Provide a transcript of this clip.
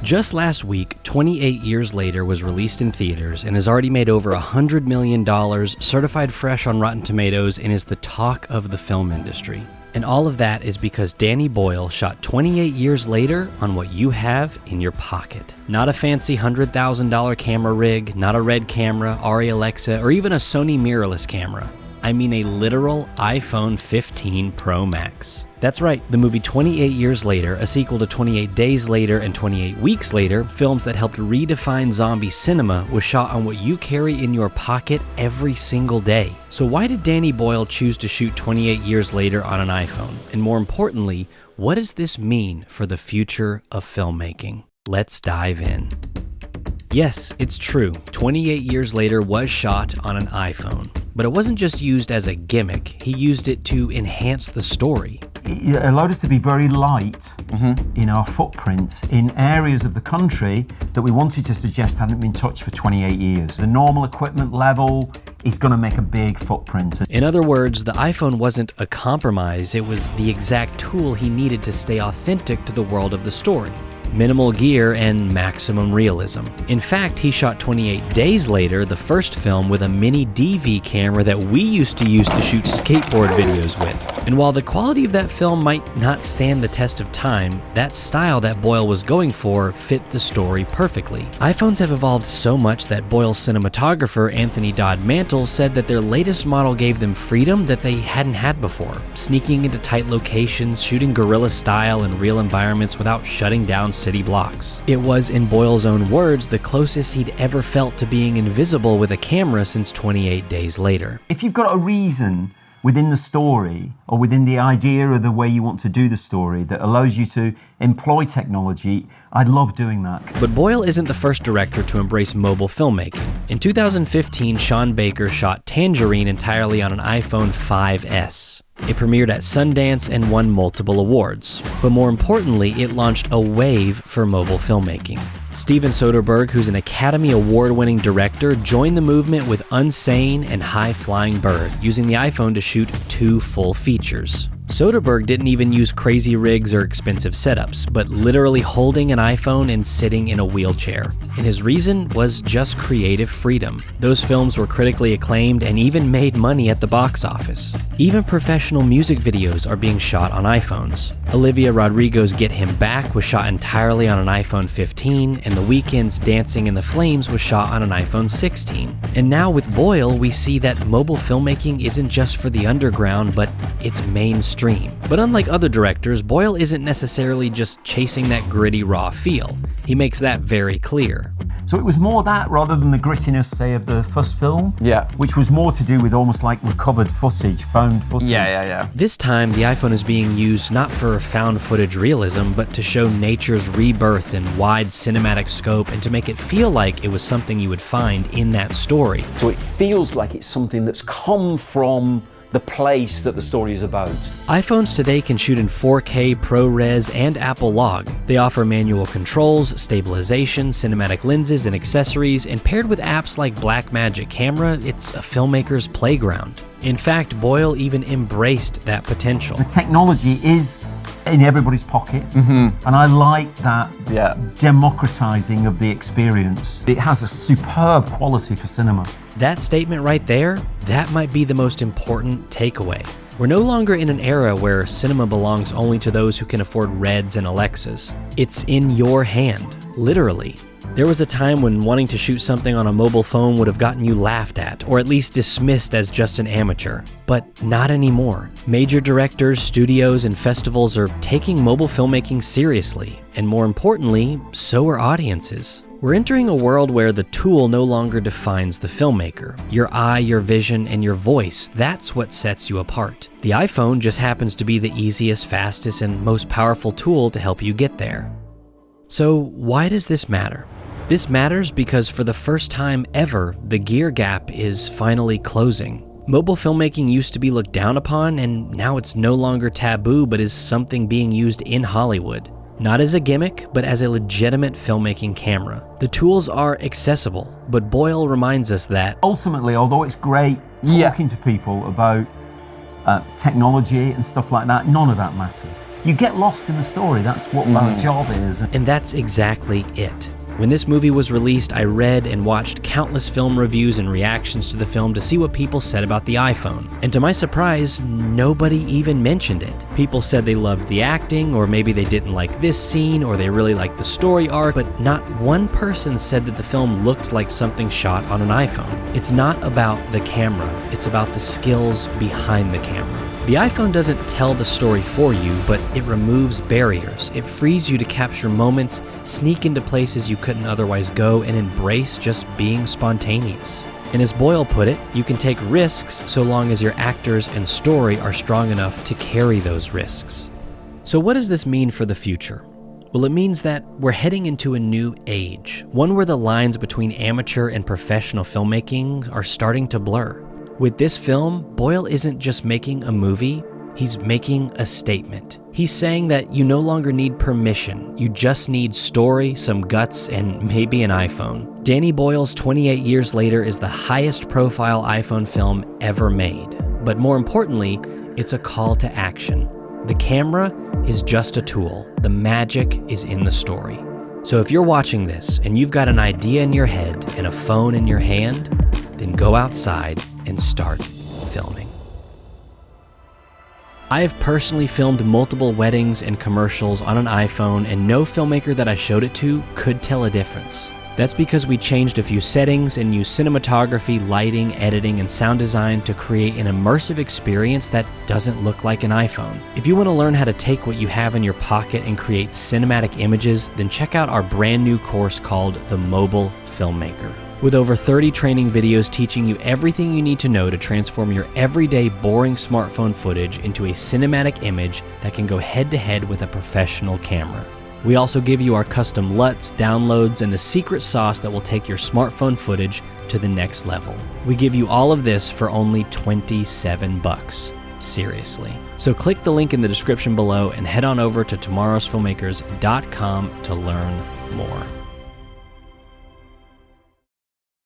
Just last week, 28 Years Later was released in theaters and has already made over $100 million, certified fresh on Rotten Tomatoes, and is the talk of the film industry. And all of that is because Danny Boyle shot 28 years later on what you have in your pocket. Not a fancy $100,000 camera rig, not a Red camera, Arri Alexa, or even a Sony mirrorless camera. I mean a literal iPhone 15 Pro Max. That's right, the movie 28 Years Later, a sequel to 28 Days Later and 28 Weeks Later, films that helped redefine zombie cinema, was shot on what you carry in your pocket every single day. So why did Danny Boyle choose to shoot 28 Years Later on an iPhone? And more importantly, what does this mean for the future of filmmaking? Let's dive in. Yes, it's true, 28 Years Later was shot on an iPhone. But it wasn't just used as a gimmick, he used it to enhance the story. It allowed us to be very light in our footprints in areas of the country that we wanted to suggest hadn't been touched for 28 years. The normal equipment level is going to make a big footprint. In other words, the iPhone wasn't a compromise, it was the exact tool he needed to stay authentic to the world of the story. Minimal gear and maximum realism. In fact, he shot 28 Days Later, the first film, with a mini DV camera that we used to use to shoot skateboard videos with. And while the quality of that film might not stand the test of time, that style that Boyle was going for fit the story perfectly. iPhones have evolved so much that Boyle's cinematographer Anthony Dodd Mantle said that their latest model gave them freedom that they hadn't had before, sneaking into tight locations, shooting guerrilla style in real environments without shutting down city blocks. It was, in Boyle's own words, the closest he'd ever felt to being invisible with a camera since 28 Days Later. If you've got a reason within the story or within the idea or the way you want to do the story that allows you to employ technology, I'd love doing that. But Boyle isn't the first director to embrace mobile filmmaking. In 2015, Sean Baker shot Tangerine entirely on an iPhone 5S. It premiered at Sundance and won multiple awards. But more importantly, it launched a wave for mobile filmmaking. Steven Soderbergh, who's an Academy Award-winning director, joined the movement with Unsane and High Flying Bird, using the iPhone to shoot 2 full features. Soderbergh didn't even use crazy rigs or expensive setups, but literally holding an iPhone and sitting in a wheelchair. And his reason was just creative freedom. Those films were critically acclaimed and even made money at the box office. Even professional music videos are being shot on iPhones. Olivia Rodrigo's Get Him Back was shot entirely on an iPhone 15, and The Weeknd's Dancing in the Flames was shot on an iPhone 16. And now with Boyle, we see that mobile filmmaking isn't just for the underground, but it's mainstream. But unlike other directors, Boyle isn't necessarily just chasing that gritty, raw feel. He makes that very clear. So it was more that rather than the grittiness, say, of the first film, Yeah. which was more to do with almost like recovered footage, found footage. Yeah. This time, the iPhone is being used not for found footage realism, but to show nature's rebirth in wide cinematic scope and to make it feel like it was something you would find in that story. So it feels like it's something that's come from the place that the story is about. iPhones today can shoot in 4K, ProRes, and Apple Log. They offer manual controls, stabilization, cinematic lenses, and accessories, and paired with apps like Blackmagic Camera, it's a filmmaker's playground. In fact, Boyle even embraced that potential. The technology is in everybody's pockets, and I like that democratizing of the experience. It has a superb quality for cinema. That statement right there, that might be the most important takeaway. We're no longer in an era where cinema belongs only to those who can afford Reds and Alexas. It's in your hand, literally. There was a time when wanting to shoot something on a mobile phone would have gotten you laughed at, or at least dismissed as just an amateur. But not anymore. Major directors, studios, and festivals are taking mobile filmmaking seriously, and more importantly, so are audiences. We're entering a world where the tool no longer defines the filmmaker. Your eye, your vision, and your voice, that's what sets you apart. The iPhone just happens to be the easiest, fastest, and most powerful tool to help you get there. So why does this matter? This matters because for the first time ever, the gear gap is finally closing. Mobile filmmaking used to be looked down upon, and now it's no longer taboo but is something being used in Hollywood. Not as a gimmick, but as a legitimate filmmaking camera. The tools are accessible, but Boyle reminds us that Ultimately, although it's great talking to people about technology and stuff like that, none of that matters. You get lost in the story. That's what our job is. And that's exactly it. When this movie was released, I read and watched countless film reviews and reactions to the film to see what people said about the iPhone. And to my surprise, nobody even mentioned it. People said they loved the acting, or maybe they didn't like this scene, or they really liked the story arc, but not one person said that the film looked like something shot on an iPhone. It's not about the camera, it's about the skills behind the camera. The iPhone doesn't tell the story for you, but it removes barriers. It frees you to capture moments, sneak into places you couldn't otherwise go, and embrace just being spontaneous. And as Boyle put it, you can take risks so long as your actors and story are strong enough to carry those risks. So what does this mean for the future? Well, it means that we're heading into a new age, one where the lines between amateur and professional filmmaking are starting to blur. With this film, Boyle isn't just making a movie, he's making a statement. He's saying that you no longer need permission, you just need story, some guts, and maybe an iPhone. Danny Boyle's 28 Years Later is the highest profile iPhone film ever made. But more importantly, it's a call to action. The camera is just a tool. The magic is in the story. So if you're watching this and you've got an idea in your head and a phone in your hand, then go outside and start filming. I have personally filmed multiple weddings and commercials on an iPhone, and no filmmaker that I showed it to could tell a difference. That's because we changed a few settings and used cinematography, lighting, editing, and sound design to create an immersive experience that doesn't look like an iPhone. If you want to learn how to take what you have in your pocket and create cinematic images, then check out our brand new course called The Mobile Filmmaker. With over 30 training videos teaching you everything you need to know to transform your everyday boring smartphone footage into a cinematic image that can go head-to-head with a professional camera. We also give you our custom LUTs, downloads, and the secret sauce that will take your smartphone footage to the next level. We give you all of this for only $27. Seriously. So click the link in the description below and head on over to tomorrowsfilmmakers.com to learn more.